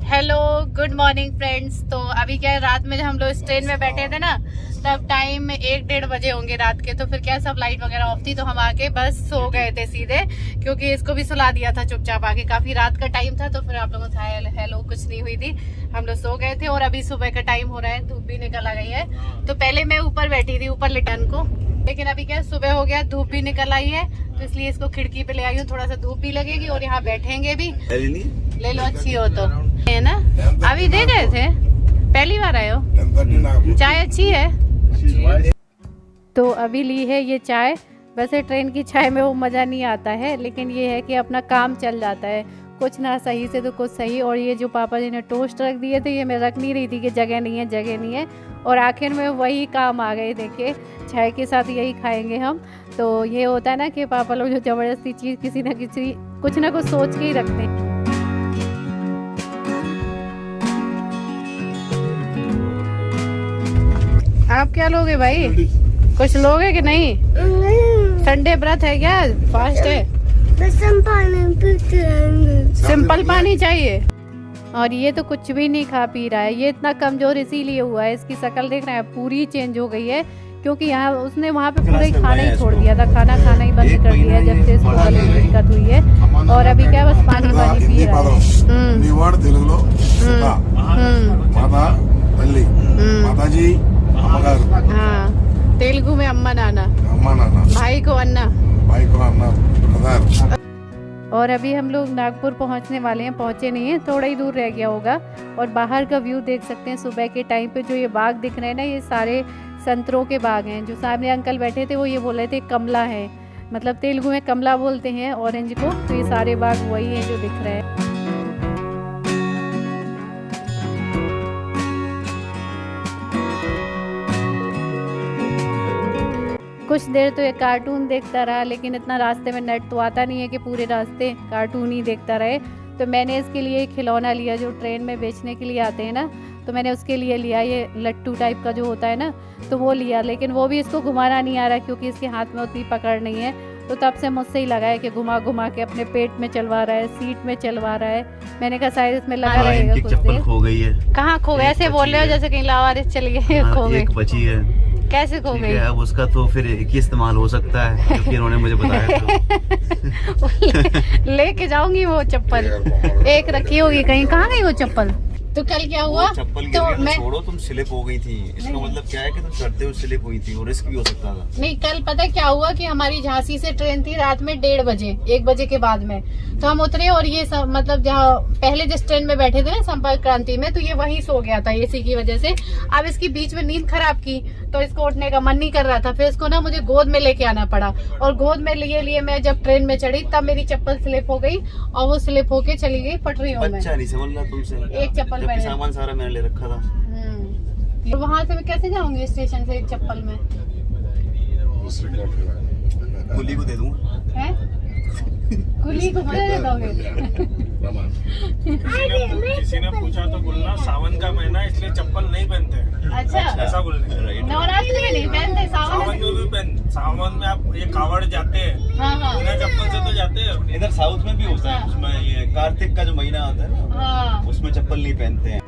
Hello good morning friends. तो अभी क्या है, रात में जब हम लोग इस ट्रेन में बैठे थे ना, तब टाइम 1-1:30 बजे होंगे रात के। तो फिर क्या सब लाइट वगैरह ऑफ थी, तो हम आके बस सो गए थे सीधे, क्योंकि इसको भी सुला दिया था चुपचाप आके। काफी रात का टाइम था, तो फिर आप लोगों से हेलो कुछ नहीं हुई थी, हम लोग सो गए थे। और अभी सुबह का टाइम हो रहा है, धूप भी निकल आ गई है। तो पहले मैं ऊपर बैठी थी, ऊपर लिटन को, लेकिन अभी क्या सुबह हो गया, धूप भी निकल आई है, तो इसलिए इसको खिड़की पे ले आई हूँ। थोड़ा सा धूप भी लगेगी और यहाँ बैठेंगे भी। ले लो, अच्छी हो तो है ना। अभी दे गए थे, पहली बार आए हो। चाय अच्छी है। तो अभी ली है ये चाय। वैसे ट्रेन की चाय में वो मज़ा नहीं आता है, लेकिन ये है कि अपना काम चल जाता है, कुछ ना सही से तो कुछ सही। और ये जो पापा जी ने टोस्ट रख दिए थे, ये मैं रख नहीं रही थी कि जगह नहीं है। और आखिर में वही काम आ गए। देखिए, चाय के साथ यही खाएंगे हम। तो ये होता है ना कि पापा लोग जो ज़बरदस्ती चीज़ किसी न किसी कुछ ना कुछ सोच के ही रखते हैं। आप क्या लोगे भाई? कुछ लोगे कि नहीं? संडे व्रत है क्या? फास्ट है? सिंपल पानी चाहिए। और ये तो कुछ भी नहीं खा पी रहा है। ये इतना कमजोर इसीलिए हुआ है, इसकी शक्ल देख रहे हैं पूरी चेंज हो गई है, क्योंकि यहाँ उसने वहाँ पे पूरा ही खाना ही छोड़ दिया था, खाना ही बंद कर दिया जब से इसको गले में दिक्कत हुई है। और अभी क्या बस पानी पी रहा है। हाँ, तेलुगु में अम्मा नाना, भाई को अन्ना। और अभी हम लोग नागपुर पहुंचने वाले हैं, पहुंचे नहीं हैं, थोड़ा ही दूर रह गया होगा। और बाहर का व्यू देख सकते हैं सुबह के टाइम पे। जो ये बाग दिख रहे हैं ना, ये सारे संतरों के बाग हैं। जो सामने अंकल बैठे थे वो ये बोल रहे थे कमला है, मतलब तेलुगु में कमला बोलते हैं ऑरेंज को। तो ये सारे बाग वही हैं जो दिख रहे हैं। कुछ देर तो ये कार्टून देखता रहा, लेकिन इतना रास्ते में नेट तो आता नहीं है कि पूरे रास्ते कार्टून ही देखता रहे। तो मैंने इसके लिए एक खिलौना लिया जो ट्रेन में बेचने के लिए आते हैं ना, तो मैंने उसके लिए लिया ये लट्टू टाइप का जो होता है ना, तो वो लिया। लेकिन वो भी इसको घुमाना नहीं आ रहा, क्योंकि इसके हाथ में उतनी पकड़ नहीं है। तो तब से मुझसे ही लगा है कि घुमा घुमा के अपने पेट में चलवा रहा है, सीट में चलवा रहा है। मैंने कहा शायद इसमें लगा रहेगा कुछ देर। खो गई है। कहाँ खो गए? ऐसे बोल रहे हो जैसे कहीं लावारिस चली गई। खो गई, बची है। कैसे खो गई? अब उसका तो फिर एक ही इस्तेमाल हो सकता है, क्योंकि इन्होंने मुझे बताया तो। लेके जाऊंगी वो चप्पल, एक रखी होगी कहीं। कहाँ गई वो चप्पल? तो कल क्या हुआ? चप्पल तो मैं छोड़ो, तुम स्लिप हो गई थी, इसका मतलब क्या है कि तुम चढ़ते हुए स्लिप हुई थी, और रिस्क भी हो सकता था। नहीं, कल पता है क्या हुआ कि हमारी झांसी से ट्रेन थी रात में 1:30 बजे, 1 बजे के बाद में। तो हम उतरे और ये सब मतलब जहाँ पहले जिस ट्रेन में बैठे थे ना, संपर्क क्रांति में, तो ये वहीं सो गया था एसी की वजह से। अब इसकी बीच में नींद खराब की, तो इसको उठने का मन नहीं कर रहा था। फिर इसको ना मुझे गोद में लेके आना पड़ा, और गोद में लिए मैं जब ट्रेन में चढ़ी, तब मेरी चप्पल स्लिप हो गई, और वो स्लिप होके चली गई पटरियों में। अच्छा नहीं समझ रहा तुमसे, एक चप्पल मैंने, सामान सारा मैंने ले रखा था। तो वहाँ से मैं कैसे जाऊंगी स्टेशन से एक चप्पल में? कुली को दे दूंगा। है? कुली को दे दोगे? किसी ने पूछा तो बोलना सावन का महीना इसलिए चप्पल नहीं पहनते। अच्छा, ऐसा बोलने। नवरात्रि में नहीं पहनते, सावन में भी पहन। सावन में आप ये कावड़ जाते हैं, हाँ। बिना चप्पल से तो जाते हैं। इधर साउथ में भी होता है, उसमें ये कार्तिक का जो महीना होता है ना, हाँ। उसमें चप्पल नहीं पहनते हैं।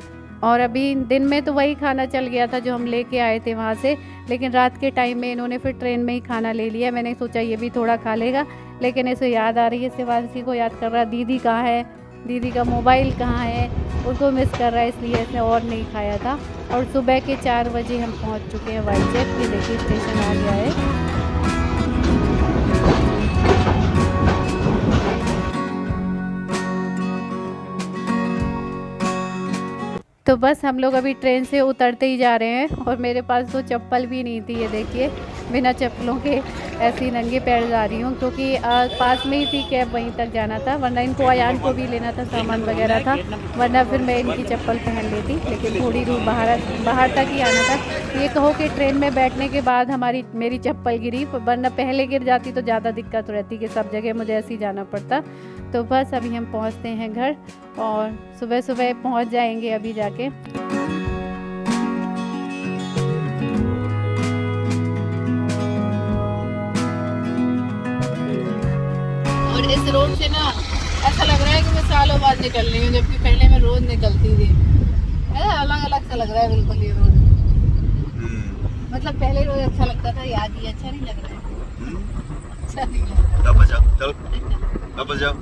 और अभी दिन में तो वही खाना चल गया था जो हम लेके आए थे वहाँ से, लेकिन रात के टाइम में इन्होंने फिर ट्रेन में ही खाना ले लिया। मैंने सोचा ये भी थोड़ा खा लेगा, लेकिन इसे याद आ रही है, शिवांशी को याद कर रहा है दीदी कहाँ है, दीदी का मोबाइल कहाँ है, उसको मिस कर रहा है, इसलिए इसने और नहीं खाया था। और सुबह के 4 बजे हम पहुँच चुके हैं वाइजैक। ये देखिए स्टेशन आ गया है। तो बस हम लोग अभी ट्रेन से उतरते ही जा रहे हैं, और मेरे पास तो चप्पल भी नहीं थी। ये देखिए, बिना चप्पलों के ऐसे ही नंगे पैर जा रही हूँ, क्योंकि पास में ही थी कैब, वहीं तक जाना था। वरना इनको अयान को भी लेना था, सामान वगैरह था, वरना फिर मैं इनकी चप्पल पहन लेती। लेकिन थोड़ी दूर बाहर तक ही आना था। ये कहो कि ट्रेन में बैठने के बाद मेरी चप्पल गिरी, वरना पहले गिर जाती तो ज़्यादा दिक्कत रहती कि सब जगह मुझे ऐसे ही जाना पड़ता। तो बस अभी हम पहुँचते हैं घर, और सुबह सुबह पहुँच जाएंगे अभी जाके। और इस रोड से ना ऐसा लग रहा है कि मैं सालों बाद निकल रही हूँ, जबकि पहले मैं रोज निकलती सा लग रहा है बिल्कुल ये रोड। मतलब पहले रोज अच्छा लगता था, आज ये अच्छा नहीं लग रहा है। अच्छा नहीं लग रहा। तब बजाओ, चलो तब बजाओ,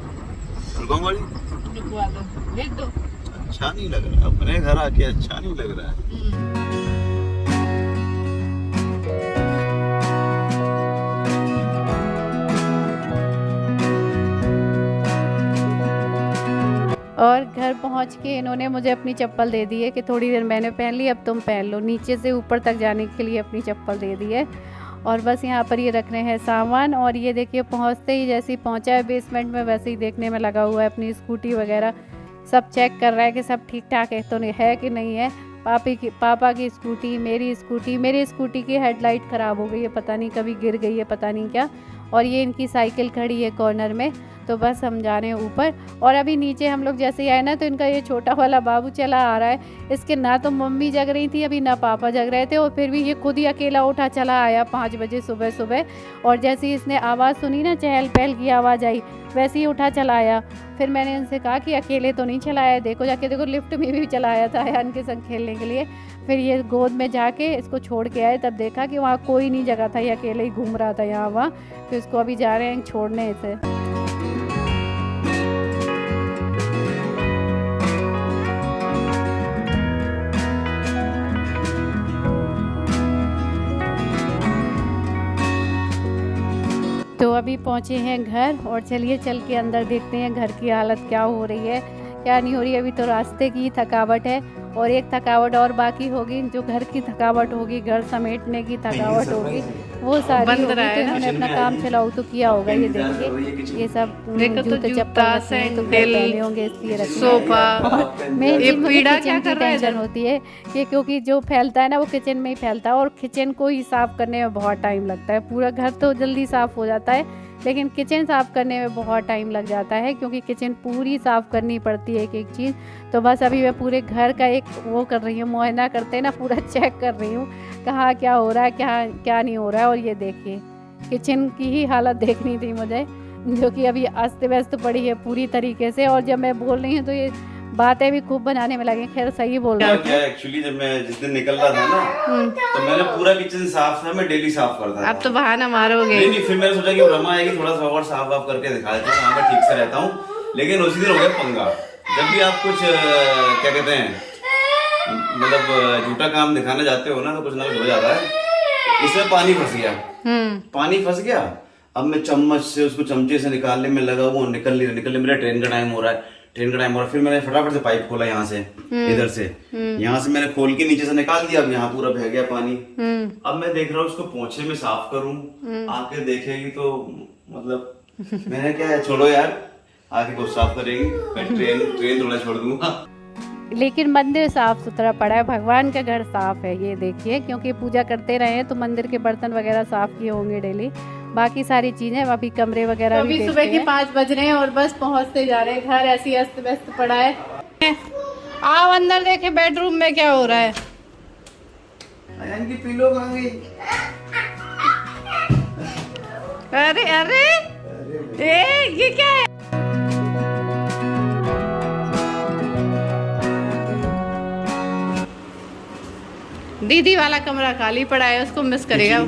रुकवाड़ी रुकवा दो, भेज दो। अच्छा नहीं लग रहा, अपने घर आके अच्छा नहीं लग रहा है। और घर पहुंच के इन्होंने मुझे अपनी चप्पल दे दी है कि थोड़ी देर मैंने पहन ली, अब तुम पहन लो। नीचे से ऊपर तक जाने के लिए अपनी चप्पल दे दी है। और बस यहाँ पर ये रख रहे हैं सामान। और ये देखिए पहुँचते ही जैसे ही पहुँचा है बेसमेंट में, वैसे ही देखने में लगा हुआ है, अपनी स्कूटी वगैरह सब चेक कर रहा है कि सब ठीक ठाक है तो नहीं है कि नहीं है। पापा की स्कूटी, मेरी स्कूटी की हेडलाइट ख़राब हो गई है, पता नहीं कभी गिर गई है, पता नहीं क्या। और ये इनकी साइकिल खड़ी है कॉर्नर में। तो बस हम जा रहे हैं ऊपर। और अभी नीचे हम लोग जैसे ही आए ना, तो इनका ये छोटा वाला बाबू चला आ रहा है। इसके ना तो मम्मी जग रही थी अभी, ना पापा जग रहे थे, और फिर भी ये खुद ही अकेला उठा चला आया 5 बजे सुबह। और जैसे ही इसने आवाज़ सुनी ना, चहल पहल की आवाज़ आई, वैसे ही उठा चला आया। फिर मैंने इनसे कहा कि अकेले तो नहीं चलाया, देखो जाके देखो, लिफ्ट में भी चलाया था अयान के संग खेलने के लिए। फिर ये गोद में जाके इसको छोड़ के आए, तब देखा कि वहाँ कोई नहीं जगह था, ये अकेले ही घूम रहा था यहाँ वहाँ। तो इसको अभी जा रहे हैं छोड़ने इसे। तो अभी पहुँचे हैं घर, और चलिए चल के अंदर देखते हैं घर की हालत क्या हो रही है क्या नहीं हो रही है। अभी तो रास्ते की थकावट है, और एक थकावट और बाकी होगी, जो घर की थकावट होगी, घर समेटने की थकावट होगी, वो सारी होगी। तो इन्होंने अपना काम चलाओ तो किया होगा। ये देखिए, ये सब जूते चप्पल तो पहने होंगे, इसलिए सोफा। क्या टेंशन होती है कि क्योंकि जो फैलता है ना, वो किचन में ही फैलता है, और किचन को ही साफ करने में बहुत टाइम लगता है। पूरा घर तो जल्दी साफ हो जाता है, लेकिन किचन साफ़ करने में बहुत टाइम लग जाता है, क्योंकि किचन पूरी साफ़ करनी पड़ती है एक चीज़। तो बस अभी मैं पूरे घर का एक वो कर रही हूँ, मुआयना करते हैं ना, पूरा चेक कर रही हूँ कहाँ क्या हो रहा है, क्या नहीं हो रहा है। और ये देखिए किचन की ही हालत देखनी थी मुझे, जो कि अभी अस्त व्यस्त पड़ी है पूरी तरीके से। और जब मैं बोल रही हूँ तो ये बातें भी खूब बनाने में लगे। खैर सही बोल रहा क्या एक्चुअली जब मैं जिस दिन निकल रहा था ना, तो मैंने पूरा किचन साफ था, मैं डेली साफ करता था। अब तो बहाना मारोगे। नहीं, फिर मैंने सोचा कि रमा आएगी, थोड़ा सा और साफ वाफ करके दिखा देता हूँ, यहाँ पर ठीक से रहता हूँ। लेकिन उसी दिन हो गया पंगा। जब भी आप कुछ क्या कहते हैं, मतलब झूठा काम दिखाने जाते हो ना, तो कुछ ना कुछ हो जाता है। इसमें पानी फंस गया। अब मैं चम्मच से उसको चमचे से निकालने में लगा, वो निकलने मेरा ट्रेन का टाइम हो रहा है। फिर मैंने फटाफट से पाइप खोला यहाँ से, इधर से, यहाँ से मैंने खोल के नीचे से निकाल दिया। अब यहाँ पूरा बह गया पानी। अब मैं देख रहा हूँ उसको पोंछे में साफ करूँ, आके देखेगी तो मतलब मैंने क्या है, छोड़ो यार, आके कुछ साफ करेगी, मैं ट्रेन थोड़ा छोड़ दूंगा। लेकिन मंदिर साफ सुथरा पड़ा है, भगवान का घर साफ है। ये देखिए, क्योंकि पूजा करते रहे तो मंदिर के बर्तन वगैरह साफ किए होंगे डेली। बाकी सारी चीजें, अभी कमरे वगैरह तो अभी सुबह के 5 बज रहे हैं, और बस पहुंचते जा रहे हैं। घर ऐसी अस्त व्यस्त पड़ा है। आओ अंदर देखे बेडरूम में क्या हो रहा है। अयान की पिलो कहाँ गई? अरे ये क्या है? दीदी वाला कमरा खाली पड़ा है, उसको मिस करेगा।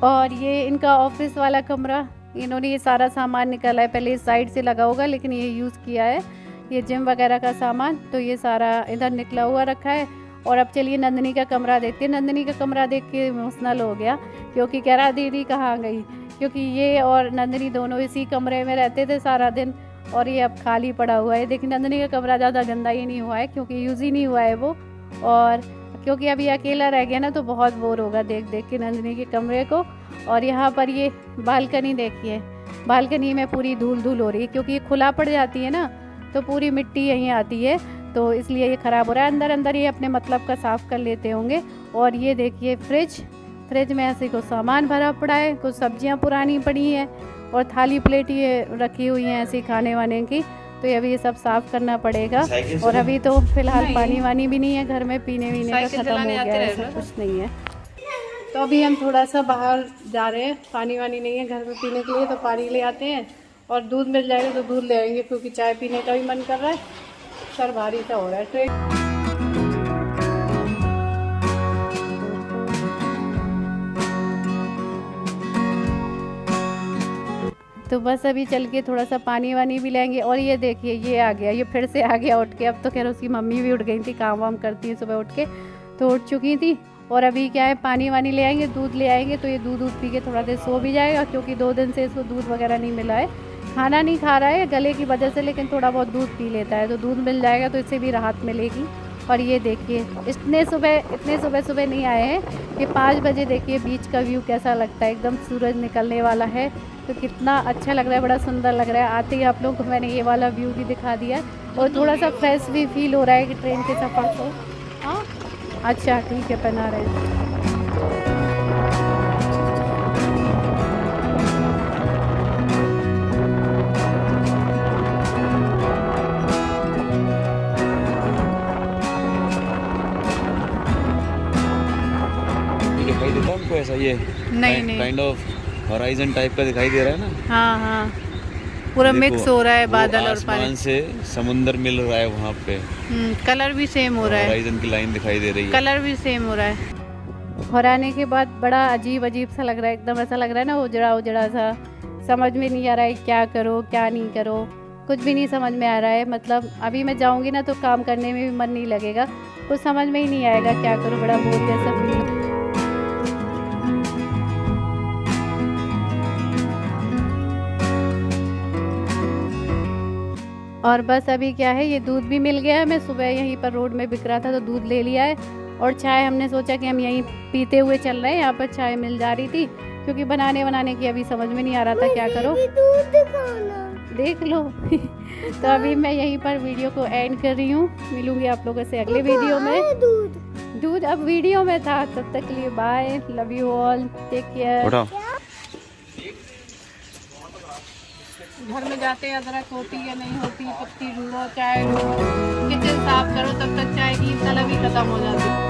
और ये इनका ऑफिस वाला कमरा, इन्होंने ये सारा सामान निकाला है। पहले इस साइड से लगा होगा, लेकिन ये यूज़ किया है, ये जिम वगैरह का सामान। तो ये सारा इधर निकला हुआ रखा है। और अब चलिए नंदनी का कमरा देखते हैं। नंदनी का कमरा देख के इमोशनल हो गया, क्योंकि कह रहा दीदी कहाँ गई, क्योंकि ये और नंदनी दोनों इसी कमरे में रहते थे सारा दिन, और ये अब खाली पड़ा हुआ है। देखिए नंदनी का कमरा ज़्यादा गंदा ही नहीं हुआ है, क्योंकि यूज़ ही नहीं हुआ है वो। और क्योंकि अभी अकेला रह गया ना, तो बहुत बोर होगा देख के नंदनी के कमरे को। और यहाँ पर ये बालकनी देखिए, बालकनी में पूरी धूल हो रही है, क्योंकि ये खुला पड़ जाती है ना, तो पूरी मिट्टी यहीं आती है, तो इसलिए ये ख़राब हो रहा है। अंदर ये अपने मतलब का साफ़ कर लेते होंगे। और ये देखिए फ्रिज में ऐसे कुछ सामान भरा पड़ा है, कुछ सब्जियाँ पुरानी पड़ी हैं, और थाली प्लेट ये रखी हुई हैं ऐसी खाने वाने की। तो ये अभी ये सब साफ करना पड़ेगा। और अभी तो फिलहाल पानी वानी भी नहीं है घर में, पीने का खत्म हो गया है, ऐसा कुछ नहीं है। तो अभी हम थोड़ा सा बाहर जा रहे हैं, पानी वानी नहीं है घर में पीने के लिए, तो पानी ले आते हैं। और दूध मिल जाएगा तो दूध ले आएंगे, क्योंकि चाय पीने का भी मन कर रहा है। सर भारी सा हो रहा है। तो बस अभी चल के थोड़ा सा पानी वानी भी लेंगे। और ये देखिए ये आ गया, ये फिर से आ गया उठ के। अब तो खैर उसकी मम्मी भी उठ गई थी, काम वाम करती है सुबह उठ के, तो उठ चुकी थी। और अभी क्या है, पानी वानी ले आएंगे, दूध ले आएंगे, तो ये दूध पी के थोड़ा देर सो भी जाएगा, क्योंकि 2 दिन से इसको दूध वगैरह नहीं मिला है, खाना नहीं खा रहा है गले की वजह से, लेकिन थोड़ा बहुत दूध पी लेता है, तो दूध मिल जाएगा तो इससे भी राहत मिलेगी। और ये देखिए इतने सुबह सुबह नहीं आए हैं कि 5 बजे देखिए बीच का व्यू कैसा लगता है, एकदम सूरज निकलने वाला है, तो कितना अच्छा लग रहा है, बड़ा सुंदर लग रहा है। आते ही आप लोगों को मैंने ये वाला व्यू भी दिखा दिया, और थोड़ा सा फ्रेश भी फील हो रहा है कि ट्रेन के सफ़र से। हाँ अच्छा ठीक है, पहना रहे दिखाई देता है हमको ऐसा, ये नहीं काइंड ऑफ हॉराइजन टाइप का दिखाई दे रहा है ना। हाँ हाँ, पूरा मिक्स हो रहा है बादल और पानी, आसमान से समुंदर मिल रहा है वहाँ पे। कलर भी सेम हो रहा है, हॉराइजन की लाइन दिखाई दे रही है, कलर भी सेम हो रहा है। और आने के बाद बड़ा अजीब सा लग रहा है, एकदम ऐसा लग रहा है ना उजड़ा सा, समझ में नहीं आ रहा है क्या करो क्या नहीं करो, कुछ भी नहीं समझ में आ रहा है। मतलब अभी मैं जाऊंगी ना तो काम करने में भी मन नहीं लगेगा, कुछ समझ में ही नहीं आएगा क्या करूँ, बड़ा बोर जैसा फील। और बस अभी क्या है, ये दूध भी मिल गया है, मैं सुबह यहीं पर रोड में बिक रहा था तो दूध ले लिया है। और चाय हमने सोचा कि हम यहीं पीते हुए चल रहे हैं, यहाँ पर चाय मिल जा रही थी, क्योंकि बनाने की अभी समझ में नहीं आ रहा था क्या करो, देख लो। तो अभी मैं यहीं पर वीडियो को एंड कर रही हूँ, मिलूंगी आप लोगों से अगले वीडियो में। दूध अब वीडियो में था, तब तक के लिए bye, love you all, take care. घर में जाते हैं, अदरक होती है नहीं होती, पत्ती ढूंढो, चाय ढूंढो, किचन साफ करो, तब तक चाय की तलब ही खत्म हो जाती है।